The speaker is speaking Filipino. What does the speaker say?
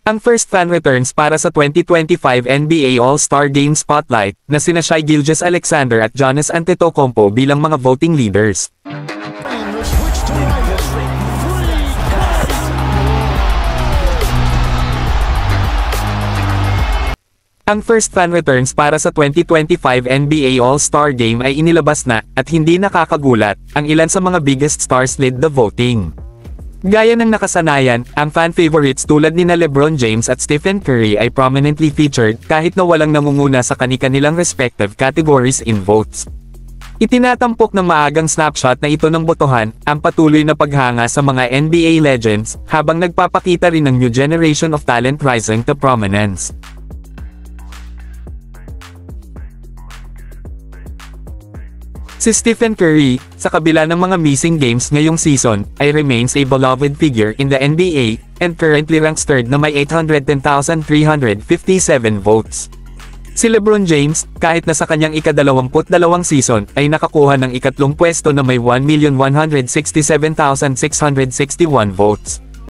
Ang first fan returns para sa 2025 NBA All-Star Game Spotlight na sina Shai Gilgeous-Alexander at Giannis Antetokounmpo bilang mga voting leaders. Ang first fan returns para sa 2025 NBA All-Star Game ay inilabas na, at hindi nakakagulat, ang ilan sa mga biggest stars led the voting. Gaya ng nakasanayan, ang fan favorites tulad nina LeBron James at Stephen Curry ay prominently featured kahit na walang nangunguna sa kani-kanilang respective categories in votes. Itinatampok ng maagang snapshot na ito ng botohan, ang patuloy na paghanga sa mga NBA legends, habang nagpapakita rin ng new generation of talent rising to prominence. Si Stephen Curry, sa kabila ng mga missing games ngayong season, ay remains a beloved figure in the NBA, and currently ranks third na may 810,357 votes. Si LeBron James, kahit na sa kanyang ika-22 season, ay nakakuha ng ikatlong pwesto na may 1,167,661 votes.